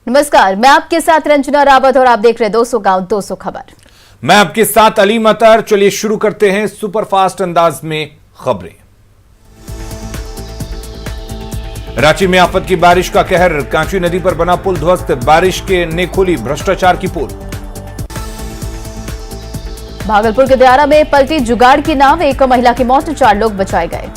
नमस्कार, मैं आपके साथ रंजना रावत और आप देख रहे हैं 200 गांव 200 खबर। मैं आपके साथ अली मतर। चलिए शुरू करते हैं सुपरफास्ट अंदाज में खबरें। रांची में आफत की बारिश का कहर, कांची नदी पर बना पुल ध्वस्त, बारिश ने खोली भ्रष्टाचार की पोल। भागलपुर के दियारा में पलटी जुगाड़ की नाव, एक महिला की मौत, 4 लोग बचाए गए।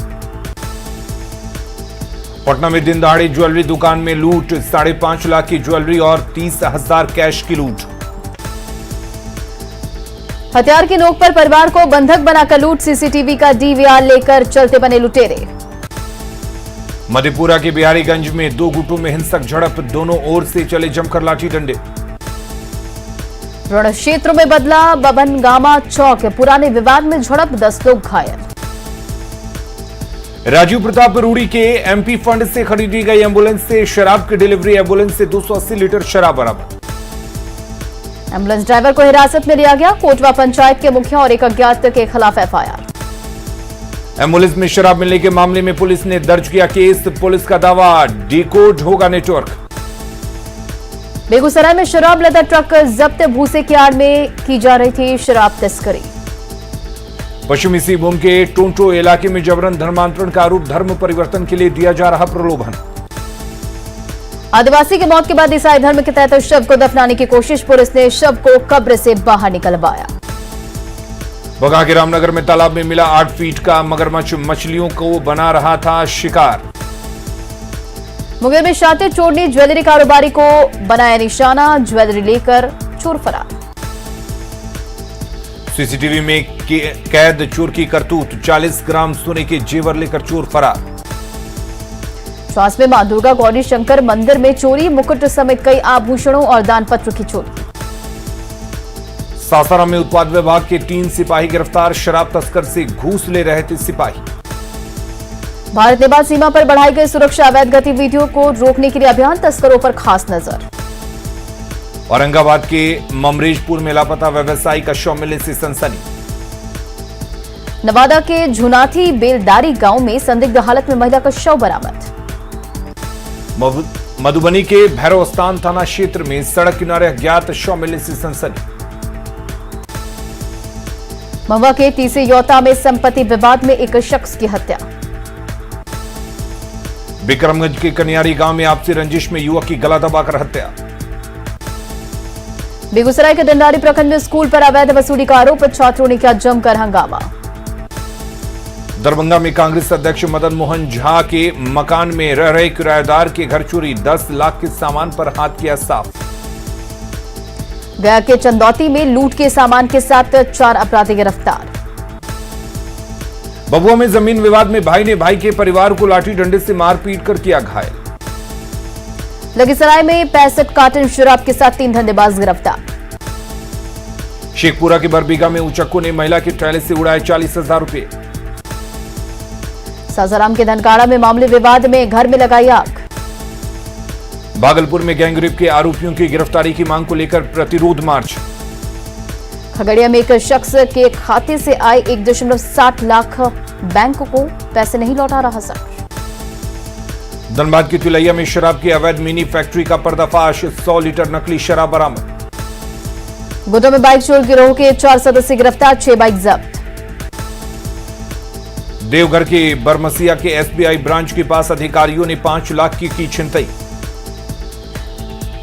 पटना में दिन दहाड़े ज्वेलरी दुकान में लूट, 5.5 लाख की ज्वेलरी और 30,000 कैश की लूट। हथियार की नोक पर परिवार को बंधक बनाकर लूट, सीसीटीवी का डीवीआर लेकर चलते बने लुटेरे। मधेपुरा के बिहारीगंज में 2 गुटों में हिंसक झड़प, दोनों ओर से चले जमकर लाठी डंडे। रण क्षेत्र में बदला बबनगामा चौक, पुराने विवाद में झड़प, 10 लोग घायल। राजीव प्रताप रूड़ी के एमपी फंड से खरीदी गई एम्बुलेंस से शराब की डिलीवरी, एम्बुलेंस से 280 लीटर शराब बरामद। एम्बुलेंस ड्राइवर को हिरासत में लिया गया, कोटवा पंचायत के मुखिया और एक अज्ञात के खिलाफ एफआईआर। एम्बुलेंस में शराब मिलने के मामले में पुलिस ने दर्ज किया केस, पुलिस का दावा डिकोड होगा नेटवर्क। बेगूसराय में शराब लदा ट्रक जब्त, भूसे की आड़ में की जा रही थी शराब तस्करी। पश्चिमी सिंहभूम के टोंटो इलाके में जबरन धर्मांतरण का आरोप, धर्म परिवर्तन के लिए दिया जा रहा प्रलोभन। आदिवासी की मौत के बाद ईसाई धर्म के तहत शव को दफनाने की कोशिश, पुलिस ने शव को कब्र से बाहर निकलवाया। बगा के रामनगर में तालाब में मिला 8 फीट का मगरमच्छ, मछलियों को बना रहा था शिकार। मुंगेर में शातिर चोर ने ज्वेलरी कारोबारी को बनाया निशाना, ज्वेलरी लेकर चोर फरार। सीसीटीवी में कैद चोर की करतूत, 40 ग्राम सोने के जेवर लेकर चोर फरार। श्वास में मां दुर्गा गौरी शंकर मंदिर में चोरी, मुकुट समेत कई आभूषणों और दान पत्र की चोरी। सासाराम में उत्पाद विभाग के 3 सिपाही गिरफ्तार, शराब तस्कर से घूस ले रहे थे सिपाही। भारत नेपाल सीमा पर बढ़ाई गई सुरक्षा, अवैध गतिविधियों को रोकने के लिए अभियान, तस्करों पर खास नजर। औरंगाबाद के ममरेजपुर में लापता व्यवसायी का शव मिलने से सनसनी। नवादा के झुनाथी बेलदारी गांव में संदिग्ध हालत में महिला का शव बरामद। मधुबनी के भैरवस्थान थाना क्षेत्र में सड़क किनारे अज्ञात शव मिलने से सनसनी। महुआ के तीसरे योता में संपत्ति विवाद में एक शख्स की हत्या। विक्रमगंज के कनियारी गांव में आपसी रंजिश में युवक की गला दबाकर हत्या। बेगूसराय के डंडारी प्रखंड में स्कूल पर अवैध वसूली का आरोप, छात्रों ने किया जमकर हंगामा। दरभंगा में कांग्रेस अध्यक्ष मदन मोहन झा के मकान में रह रहे किराएदार के घर चोरी, 10 लाख के सामान पर हाथ किया साफ। गया के चंदौती में लूट के सामान के साथ 4 अपराधी गिरफ्तार। भभुआ में जमीन विवाद में भाई ने भाई के परिवार को लाठी डंडे से मारपीट कर किया घायल। लखीसराय में 65 कार्टन शराब के साथ 3 धंधेबाज गिरफ्तार। शेखपुरा के बरबीघा में उचक्कों ने महिला के ट्रैले से उड़ाए 40,000 रुपए। सासाराम के धनकाड़ा में मामले विवाद में घर में लगाई आग। भागलपुर में गैंगरेप के आरोपियों की गिरफ्तारी की मांग को लेकर प्रतिरोध मार्च। खगड़िया में एक शख्स के खाते से आए 1.60 लाख बैंक को पैसे नहीं लौटा रहा शख्स। धनबाद की तिलैया में शराब की अवैध मिनी फैक्ट्री का पर्दाफाश, 100 लीटर नकली शराब बरामद। गुटों में बाइक चोर गिरोह के 4 सदस्य गिरफ्तार, 6 बाइक जब्त। देवघर के बरमसिया के एसबीआई ब्रांच के पास अधिकारियों ने 5 लाख की छिनतई।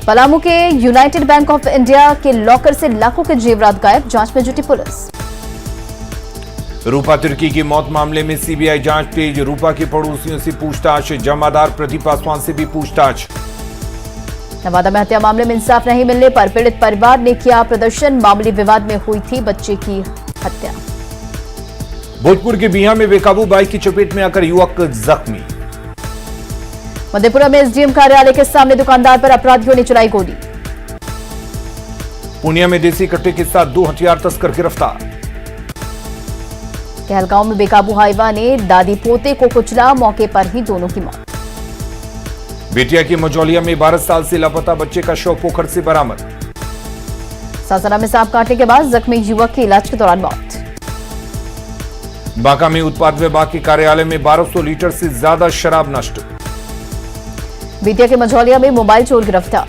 पलामू के यूनाइटेड बैंक ऑफ इंडिया के लॉकर से लाखों के जेवरात गायब, जांच में जुटी पुलिस। रूपा तिर्की की मौत मामले में सीबीआई जांच तेज, रूपा के पड़ोसियों से पूछताछ, जमादार प्रदीप पासवान से भी पूछताछ। नवादा में हत्या मामले में इंसाफ नहीं मिलने पर पीड़ित परिवार ने किया प्रदर्शन, मामूली विवाद में हुई थी बच्चे की हत्या। भोजपुर के बिहार में बेकाबू बाइक की चपेट में आकर युवक जख्मी। मधेपुरा में एसडीएम कार्यालय के सामने दुकानदार पर अपराधियों ने चलाई गोली। पूर्णिया में देसी कट्टे के साथ 2 हथियार तस्कर गिरफ्तार। कहलगांव में बेकाबू हाइवा ने दादी पोते को कुचला, मौके पर ही दोनों की मौत। बेटिया के मझौलिया में 12 साल से लापता बच्चे का शव पोखर से बरामद। सासारा में सांप काटने के बाद जख्मी युवक की इलाज के दौरान मौत। बांका में उत्पाद विभाग के कार्यालय में 1200 लीटर से ज्यादा शराब नष्ट। बेटिया के मझौलिया में मोबाइल चोर गिरफ्तार।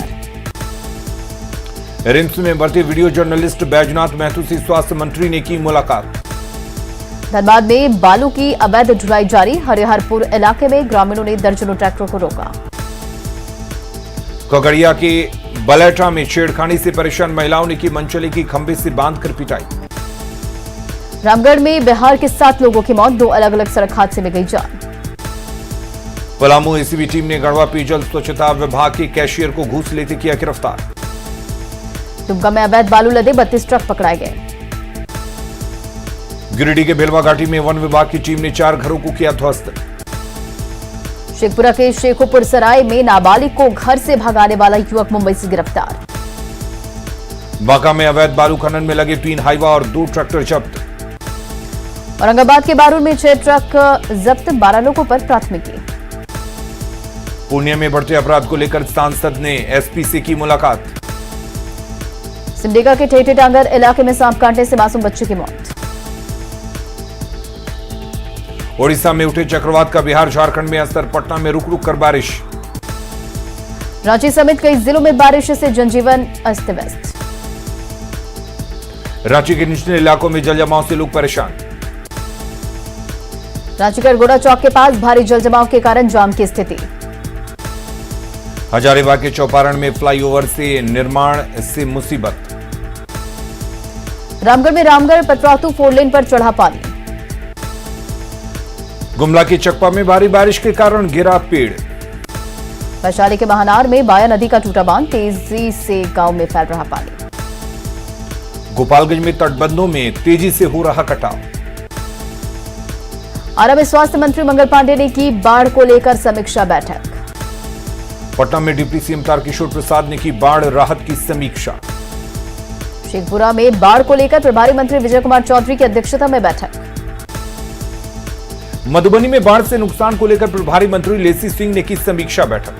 रिम्स में भर्ती वीडियो जर्नलिस्ट बैजनाथ महतो से स्वास्थ्य मंत्री ने की मुलाकात। धनबाद में बालू की अवैध ढुलाई जारी, हरिहरपुर इलाके में ग्रामीणों ने दर्जनों ट्रैक्टरों को रोका। खगड़िया के बलेटा में छेड़खानी से परेशान महिलाओं ने की मनचले की खंभे से बांधकर पिटाई। रामगढ़ में बिहार के 7 लोगों की मौत, 2 अलग अलग सड़क हादसे में गई जान। पलामू एसीबी टीम ने गढ़वा पेयजल स्वच्छता विभाग के कैशियर को घूस लेते किया गिरफ्तार। दुमका में अवैध बालू लदे 32 ट्रक पकड़ाए गए। गिरिडीह के बेलवा घाटी में वन विभाग की टीम ने 4 घरों को किया ध्वस्त। शेखपुरा के शेखोपुर सराय में नाबालिग को घर से भगाने वाला युवक मुंबई से गिरफ्तार। बांका में अवैध बालू खनन में लगे 3 हाईवा और 2 ट्रैक्टर जब्त। औरंगाबाद के बारूर में 6 ट्रक जब्त, 12 लोगों पर प्राथमिकी। पुणे में बढ़ते अपराध को लेकर सांसद ने एसपी से की मुलाकात। सिमडेगा के ठेठे टांगर इलाके में सांप काटने से मासूम बच्चे की मौत। ओडिशा में उठे चक्रवात का बिहार झारखंड में असर, पटना में रुक रुक कर बारिश। रांची समेत कई जिलों में बारिश से जनजीवन अस्त व्यस्त। रांची के निचले इलाकों में जल जमाव से लोग परेशान। रांची करगोड़ा चौक के पास भारी जल जमाव के कारण जाम की स्थिति। हजारीबाग के चौपारण में फ्लाईओवर से निर्माण से मुसीबत। रामगढ़ में रामगढ़ पतरातू 4 लेन पर चढ़ा पानी। गुमला के चकपा में भारी बारिश के कारण गिरा पेड़। वैशाली के महानार में बाया नदी का टूटा बांध, तेजी से गांव में फैल रहा पानी। गोपालगंज में तटबंधों में तेजी से हो रहा कटाव। आरा में स्वास्थ्य मंत्री मंगल पांडे ने की बाढ़ को लेकर समीक्षा बैठक। पटना में डिप्टी सीएम तारकिशोर प्रसाद ने की बाढ़ राहत की समीक्षा। शेखपुरा में बाढ़ को लेकर प्रभारी मंत्री विजय कुमार चौधरी की अध्यक्षता में बैठक। मधुबनी में बाढ़ से नुकसान को लेकर प्रभारी मंत्री लेसी सिंह ने की समीक्षा बैठक।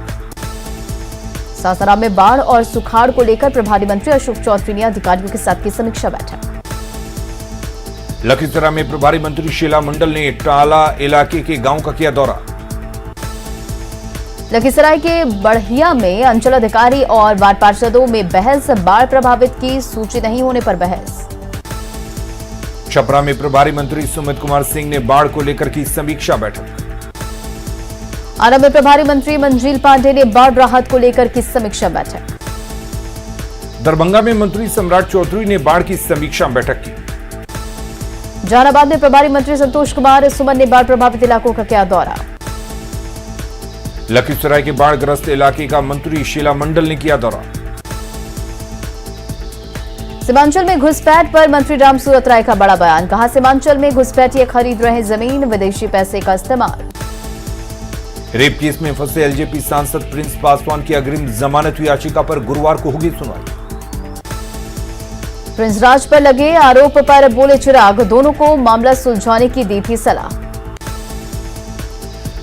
सासाराम में बाढ़ और सुखाड़ को लेकर प्रभारी मंत्री अशोक चौधरी ने अधिकारियों के साथ की समीक्षा बैठक। लखीसराय में प्रभारी मंत्री शीला मंडल ने टाला इलाके के गांव का किया दौरा। लखीसराय के बढ़िया में अंचल अधिकारी और वार्ड पार्षदों में बहस, बाढ़ प्रभावित की सूची नहीं होने पर बहस। छपरा में प्रभारी मंत्री सुमित कुमार सिंह ने बाढ़ को लेकर की समीक्षा बैठक। आरा में प्रभारी मंत्री मंजील पांडे ने बाढ़ राहत को लेकर की समीक्षा बैठक। दरभंगा में मंत्री सम्राट चौधरी ने बाढ़ की समीक्षा बैठक की। जहानाबाद में प्रभारी मंत्री संतोष कुमार सुमन ने बाढ़ प्रभावित इलाकों का किया दौरा। लखीसराय के बाढ़ग्रस्त इलाके का मंत्री शीला मंडल ने किया दौरा। सीमांचल में घुसपैठ पर मंत्री रामसूरत राय का बड़ा बयान, कहा सीमांचल में घुसपैठिए खरीद रहे जमीन, विदेशी पैसे का इस्तेमाल। रेप केस में फंसे एलजेपी सांसद प्रिंस पासवान की अग्रिम जमानत याचिका पर गुरुवार को होगी सुनवाई। प्रिंस राज पर लगे आरोप पर बोले चिराग, दोनों को मामला सुलझाने की दी थी सलाह।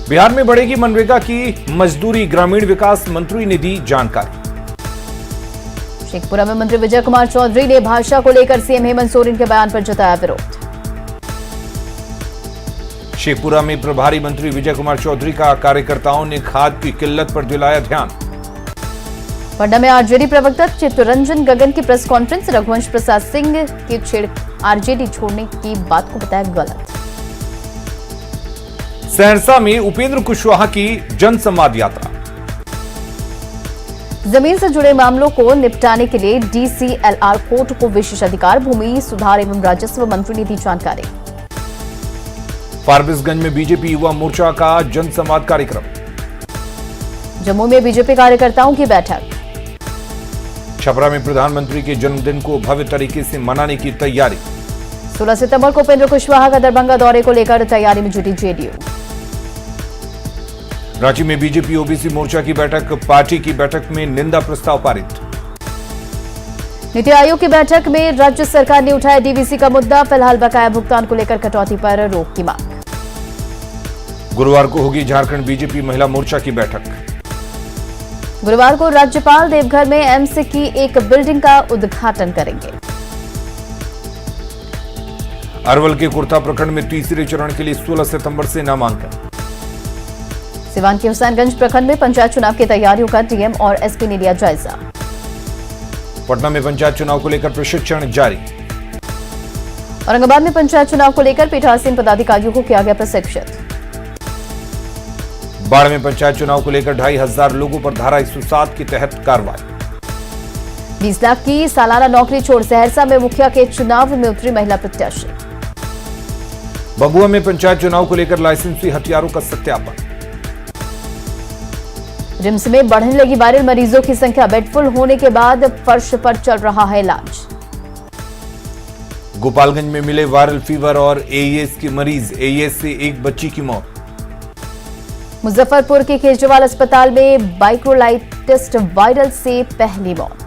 बिहार में बढ़ेगी मनरेगा की मजदूरी, ग्रामीण विकास मंत्री ने दी जानकारी। शेखपुरा में मंत्री विजय कुमार चौधरी ने भाषा को लेकर सीएम हेमंत सोरेन के बयान पर जताया विरोध। शेखपुरा में प्रभारी मंत्री विजय कुमार चौधरी का कार्यकर्ताओं ने खाद की किल्लत पर दिलाया ध्यान। पटना में आरजेडी प्रवक्ता चित्तरंजन गगन की प्रेस कॉन्फ्रेंस, रघुवंश प्रसाद सिंह की आरजेडी छोड़ने की बात को बताया गलत। सहरसा में उपेंद्र कुशवाहा की जनसंवाद यात्रा। जमीन से जुड़े मामलों को निपटाने के लिए डीसीएलआर कोर्ट को विशेष अधिकार, भूमि सुधार एवं राजस्व मंत्री ने दी जानकारी। फारबिसगंज में बीजेपी युवा मोर्चा का जनसंवाद कार्यक्रम। जम्मू में बीजेपी कार्यकर्ताओं की बैठक। छपरा में प्रधानमंत्री के जन्मदिन को भव्य तरीके से मनाने की तैयारी। 16 सितंबर को उपेंद्र कुशवाहा का दरभंगा दौरे को लेकर तैयारी में जुटी जेडीयू। रांची में बीजेपी ओबीसी मोर्चा की बैठक, पार्टी की बैठक में निंदा प्रस्ताव पारित। नीति आयोग की बैठक में राज्य सरकार ने उठाया डीवीसी का मुद्दा, फिलहाल बकाया भुगतान को लेकर कटौती पर रोक की मांग। गुरुवार को होगी झारखंड बीजेपी महिला मोर्चा की बैठक। गुरुवार को राज्यपाल देवघर में एम्स की एक बिल्डिंग का उद्घाटन करेंगे। अरवल के कुर्ता प्रखंड में तीसरे चरण के लिए 16 सितंबर से नामांकन। सिवान के हुसैनगंज प्रखंड में पंचायत चुनाव की तैयारियों का डीएम और एसपी ने लिया जायजा। पटना में पंचायत चुनाव को लेकर प्रशिक्षण जारी। औरंगाबाद में पंचायत चुनाव को लेकर पीठासीन पदाधिकारियों को किया गया प्रशिक्षित। बाढ़ में पंचायत चुनाव को लेकर 2500 लोगों पर धारा 107 के तहत कार्रवाई। 20 लाख की सालाना नौकरी छोड़ सहरसा में मुखिया के चुनाव में उतरी महिला प्रत्याशी। भभुआ में पंचायत चुनाव को लेकर लाइसेंसी हथियारों का सत्यापन। रिम्स में बढ़ने लगी वायरल मरीजों की संख्या, बेडफुल होने के बाद फर्श पर चल रहा है इलाज। गोपालगंज में मिले वायरल फीवर और एईएस के मरीज, एईएस से एक बच्ची की मौत। मुजफ्फरपुर के केजरीवाल अस्पताल में बाइक्रोलाइटिस वायरल से पहली मौत।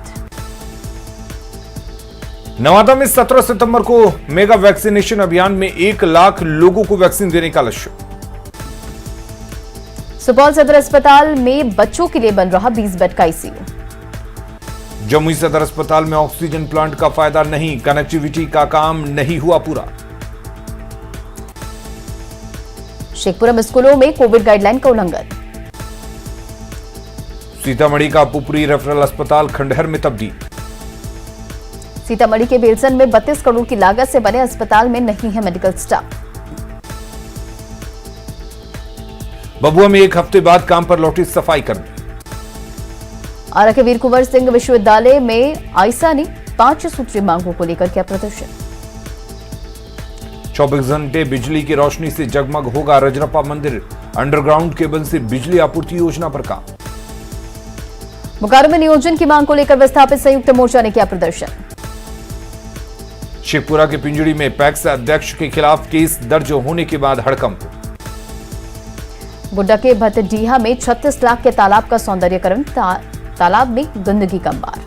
नवादा में 17 सितंबर को मेगा वैक्सीनेशन अभियान में 1 लाख लोगों को वैक्सीन देने का लक्ष्य। सुपौल सदर अस्पताल में बच्चों के लिए बन रहा 20 बेड का आईसीयू। जमुई सदर अस्पताल में ऑक्सीजन प्लांट का फायदा नहीं, कनेक्टिविटी का काम नहीं हुआ पूरा। शेखपुरा स्कूलों में कोविड गाइडलाइन का उल्लंघन। सीतामढ़ी का पुपरी रेफरल अस्पताल खंडहर में तब्दील। सीतामढ़ी के बेलसन में 32 करोड़ की लागत से बने अस्पताल में नहीं है मेडिकल स्टाफ। भभुआ में 1 हफ्ते बाद काम पर लौटी सफाई कर्मी। आरा के वीर कुंवर सिंह विश्वविद्यालय में आइसा ने 5 सूत्री मांगों को लेकर किया प्रदर्शन। 24 घंटे बिजली की रोशनी से जगमग होगा रजरप्पा मंदिर, अंडरग्राउंड केबल से बिजली आपूर्ति योजना पर काम। बोकारो में नियोजन की मांग को लेकर विस्थापित संयुक्त मोर्चा ने किया प्रदर्शन। शेखपुरा के पिंजड़ी में पैक्स अध्यक्ष के खिलाफ केस दर्ज होने के बाद हड़कंप। गोड्डा के भतडीहा में 36 लाख के तालाब का सौंदर्यकरण, तालाब में गंदगी का अंबार।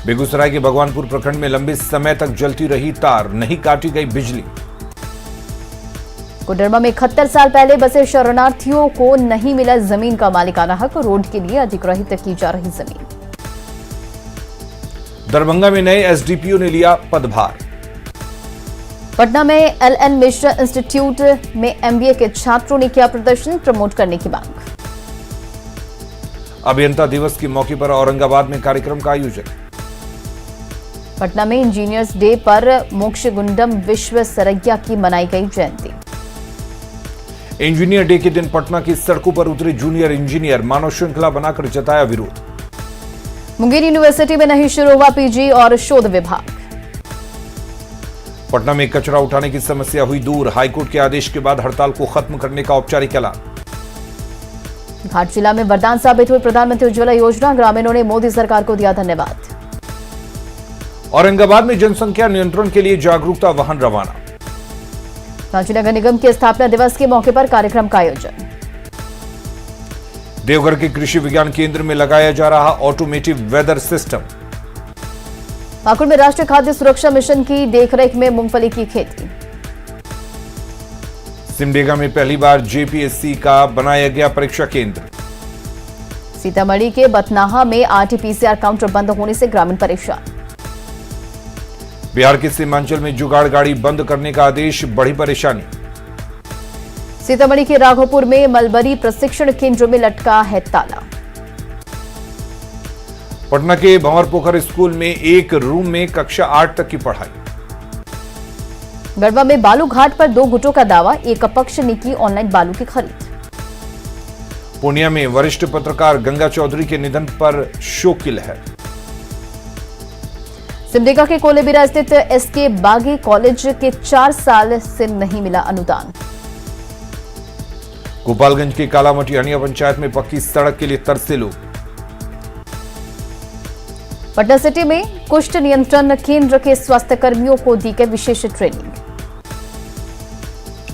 बेगूसराय के भगवानपुर प्रखंड में लंबे समय तक जलती रही तार, नहीं काटी गई बिजली। कोडरमा में 71 साल पहले बसे शरणार्थियों को नहीं मिला जमीन का मालिकाना हक, रोड के लिए अधिग्रहित की जा रही जमीन। दरभंगा में नए एसडीपीओ ने लिया पदभार। पटना में एलएन मिश्रा इंस्टीट्यूट में एमबीए के छात्रों ने किया प्रदर्शन, प्रमोट करने की मांग। अभियंता दिवस के मौके पर औरंगाबाद में कार्यक्रम का आयोजन। पटना में इंजीनियर्स डे पर मोक्षगुंडम विश्वेश्वरैया की मनाई गई जयंती। इंजीनियर डे के दिन पटना की सड़कों पर उतरे जूनियर इंजीनियर, मानव श्रृंखला बनाकर जताया विरोध। मुंगेर यूनिवर्सिटी में नहीं शुरू हुआ पीजी और शोध विभाग। पटना में कचरा उठाने की समस्या हुई दूर, हाईकोर्ट के आदेश के बाद हड़ताल को खत्म करने का औपचारिक ऐलान। घाट जिला में वरदान साबित हुई प्रधानमंत्री उज्ज्वला योजना, ग्रामीणों ने मोदी सरकार को दिया धन्यवाद। औरंगाबाद में जनसंख्या नियंत्रण के लिए जागरूकता वाहन रवाना। रांची नगर निगम के स्थापना दिवस के मौके पर कार्यक्रम का आयोजन। देवघर के कृषि विज्ञान केंद्र में लगाया जा रहा ऑटोमेटिव वेदर सिस्टम। पाकुड़ में राष्ट्रीय खाद्य सुरक्षा मिशन की देखरेख में मूंगफली की खेती। सिमडेगा में पहली बार जेपीएससी का बनाया गया परीक्षा केंद्र। सीतामढ़ी के बथनाहा में आरटीपीसीआर काउंटर बंद होने से ग्रामीण परेशान। बिहार के सीमांचल में जुगाड़ गाड़ी बंद करने का आदेश, बढ़ी परेशानी। सीतामढ़ी के राघोपुर में मलबरी प्रशिक्षण केंद्र में लटका है ताला। पटना के भंवरपोखर स्कूल में एक रूम में कक्षा 8 तक की पढ़ाई। गढ़वा में बालू घाट पर 2 गुटों का दावा, एक पक्ष ने की ऑनलाइन बालू की खरीद। पूर्णिया में वरिष्ठ पत्रकार गंगा चौधरी के निधन पर शोक की लहर। सिमडेगा के कोलेबिरा स्थित एसके बागी कॉलेज के 4 साल से नहीं मिला अनुदान। गोपालगंज के कालामटी हनिया पंचायत में पक्की सड़क के लिए तरसे लोग। पटना सिटी में कुष्ठ नियंत्रण केंद्र के स्वास्थ्य कर्मियों को दी गई विशेष ट्रेनिंग।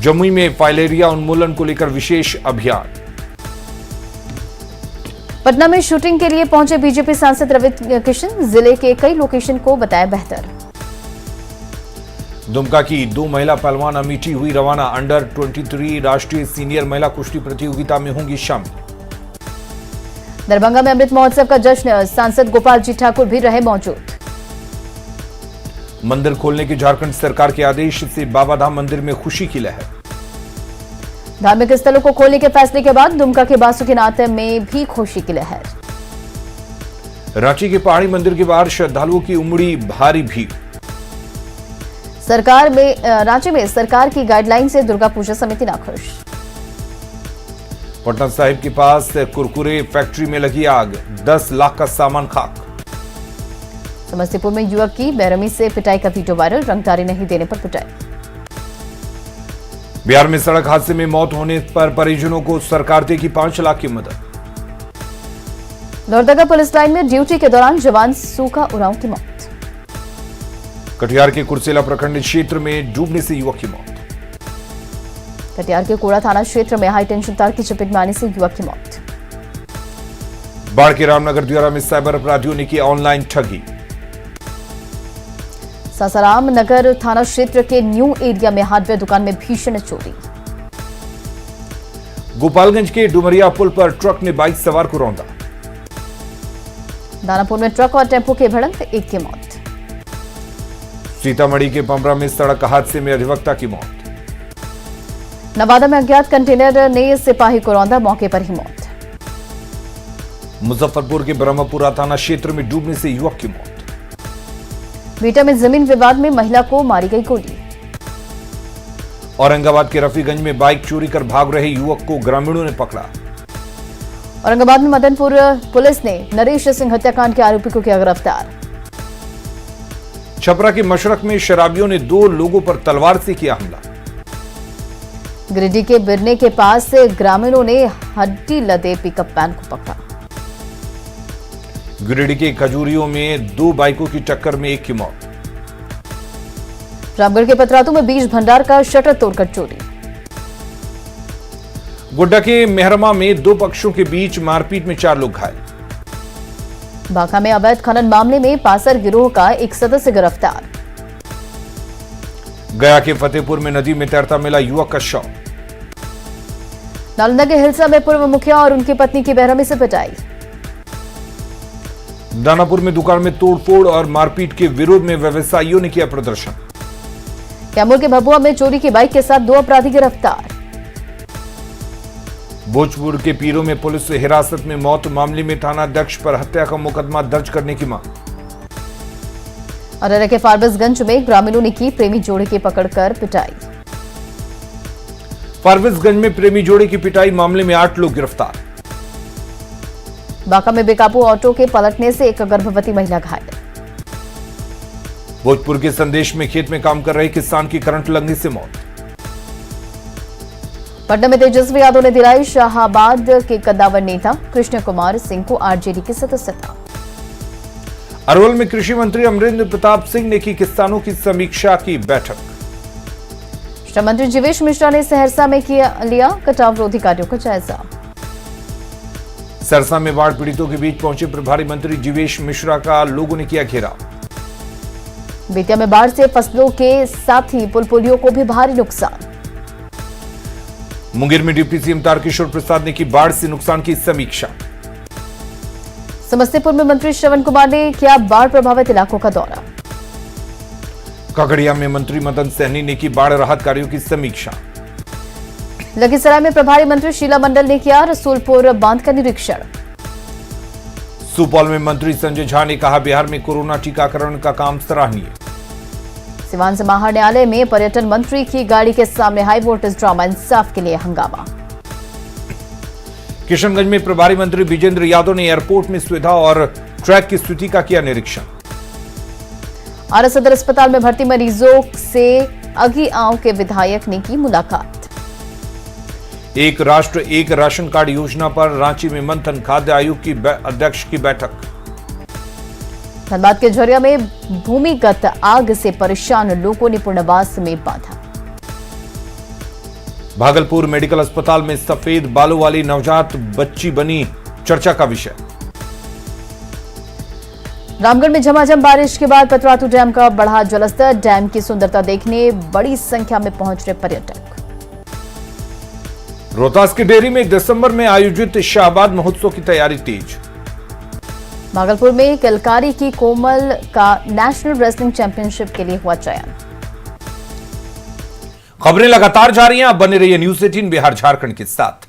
जमुई में फाइलेरिया उन्मूलन को लेकर विशेष अभियान। पटना में शूटिंग के लिए पहुंचे बीजेपी सांसद रवि किशन, जिले के कई लोकेशन को बताया बेहतर। दुमका की 2 महिला पहलवान अमेठी हुई रवाना, अंडर 23 राष्ट्रीय सीनियर महिला कुश्ती प्रतियोगिता में होंगी शामिल। दरभंगा में अमृत महोत्सव का जश्न, सांसद गोपाल जी ठाकुर भी रहे मौजूद। मंदिर खोलने के झारखंड सरकार के आदेश से बाबाधाम मंदिर में खुशी की लहर। धार्मिक स्थलों को खोलने के फैसले के बाद दुमका के बासुकीनाथ में भी खुशी की लहर। रांची के पहाड़ी मंदिर के बाहर श्रद्धालुओं की उमड़ी भारी भीड़। रांची में सरकार की गाइडलाइन से दुर्गा पूजा समिति नाखुश। पटना साहिब के पास कुरकुरे फैक्ट्री में लगी आग, 10 लाख का सामान खाक। समस्तीपुर में युवक की बेरहमी से पिटाई का वीडियो वायरल, रंगदारी नहीं देने पर पिटाई। बिहार में सड़क हादसे में मौत होने पर परिजनों को सरकार देगी 5 लाख की मदद। लोहरदगा पुलिस लाइन में ड्यूटी के दौरान जवान सूखा उरांव की मौत। कटिहार के कुर्सेला प्रखंड क्षेत्र में डूबने से युवक की मौत। कटिहार के कोड़ा थाना क्षेत्र में हाई टेंशन तार की चपेट में आने से युवक की मौत। बाढ़ के रामनगर दियोरा में साइबर अपराधियों ने की ऑनलाइन ठगी। सासाराम नगर थाना क्षेत्र के न्यू एरिया में हार्डवेयर दुकान में भीषण चोरी। गोपालगंज के डुमरिया पुल पर ट्रक ने बाइक सवार को रौंदा। दानापुर में ट्रक और टेम्पो की भिड़ंत, एक की मौत। सीतामढ़ी के पमरा में सड़क हादसे में अधिवक्ता की मौत। नवादा में अज्ञात कंटेनर ने सिपाही को रौंदा, मौके पर ही मौत। मुजफ्फरपुर के ब्रह्मपुरा थाना क्षेत्र में डूबने से युवक की मौत। बीटा में जमीन विवाद में महिला को मारी गई गोली। औरंगाबाद के रफीगंज में बाइक चोरी कर भाग रहे युवक को ग्रामीणों ने पकड़ा। औरंगाबाद में मदनपुर पुलिस ने नरेश सिंह हत्याकांड के आरोपी को किया गिरफ्तार। छपरा के मशरक में शराबियों ने 2 लोगों पर तलवार से किया हमला। गिरिडीह के बिरने के पास से ग्रामीणों ने हड्डी लदे पिकअप वैन को पकड़ा। गिरिडीह के खजूरियों में 2 बाइकों की टक्कर में एक की मौत। रामगढ़ के पतरातू में बीज भंडार का शटर तोड़कर चोरी। गोड्डा के मेहरमा में 2 पक्षों के बीच मारपीट में 4 लोग घायल। बांका में अवैध खनन मामले में पासर गिरोह का एक सदस्य गिरफ्तार। गया के फतेहपुर में नदी में तैरता मिला युवक का शव। नालंदा के हिलसा में पूर्व मुखिया और उनकी पत्नी की बेरहमी से पिटाई। दानापुर में दुकान में तोड़फोड़ और मारपीट के विरोध में व्यवसायियों ने किया प्रदर्शन। कैमूर के भभुआ में चोरी की बाइक के साथ 2 अपराधी गिरफ्तार। भोजपुर के पीरो में पुलिस हिरासत में मौत मामले में थानाध्यक्ष पर हत्या का मुकदमा दर्ज करने की मांग। अररिया के फारबिसगंज में ग्रामीणों ने की प्रेमी जोड़े की पकड़कर पिटाई। फारबिसगंज में प्रेमी जोड़े की पिटाई मामले में 8 लोग गिरफ्तार। बांका में बेकाबू ऑटो के पलटने से एक गर्भवती महिला घायल। भोजपुर के संदेश में खेत में काम कर रहे किसान की करंट लगने से मौत। पटना में तेजस्वी यादव ने दिलाई शाहाबाद के कद्दावर नेता कृष्ण कुमार सिंह को आरजेडी की सदस्यता। अरवल में कृषि मंत्री अमरेंद्र प्रताप सिंह ने की किसानों की समीक्षा की बैठक। श्रम मंत्री जीवेश मिश्रा ने सहरसा में लिया कटाव रोधी कार्यों का जायजा। सरसा में बाढ़ पीड़ितों के बीच पहुंचे प्रभारी मंत्री जीवेश मिश्रा का लोगों ने किया घेराव। बेतिया में बाढ़ से फसलों के साथ ही पुल पुलियों को भी भारी नुकसान। मुंगेर में डिप्टी सीएम तारकिशोर प्रसाद ने की बाढ़ से नुकसान की समीक्षा। समस्तीपुर में मंत्री श्रवण कुमार ने किया बाढ़ प्रभावित इलाकों का दौरा। खगड़िया में मंत्री मदन सहनी ने की बाढ़ राहत कार्यों की समीक्षा। लखीसराय में प्रभारी मंत्री शीला मंडल ने किया रसूलपुर बांध का निरीक्षण। सुपौल में मंत्री संजय झा ने कहा बिहार में कोरोना टीकाकरण का काम सराहनीय। सिवान समाहर न्यायालय में पर्यटन मंत्री की गाड़ी के सामने हाई वोल्टेज ड्रामा, इंसाफ के लिए हंगामा। किशनगंज में प्रभारी मंत्री विजेंद्र यादव ने एयरपोर्ट में सुविधा और ट्रैक की स्थिति का किया निरीक्षण। आरा सदर अस्पताल में भर्ती मरीजों से अगिआंव के विधायक ने की मुलाकात। एक राष्ट्र एक राशन कार्ड योजना पर रांची में मंथन, खाद्य आयोग की अध्यक्ष की बैठक। धनबाद के झरिया में भूमिगत आग से परेशान लोगों ने पुनर्वास में बांधा। भागलपुर मेडिकल अस्पताल में सफेद बालों वाली नवजात बच्ची बनी चर्चा का विषय। रामगढ़ में झमाझम बारिश के बाद पतरातू डैम का बढ़ा जलस्तर, डैम की सुंदरता देखने बड़ी संख्या में पहुंच रहे पर्यटक। रोहतास की डेयरी में दिसंबर में आयोजित शाहबाद महोत्सव की तैयारी तेज। भागलपुर में कलकारी की कोमल का नेशनल रेसलिंग चैंपियनशिप के लिए हुआ चयन। खबरें लगातार जारी हैं, आप बने रहिए न्यूज़ 18 बिहार झारखंड के साथ।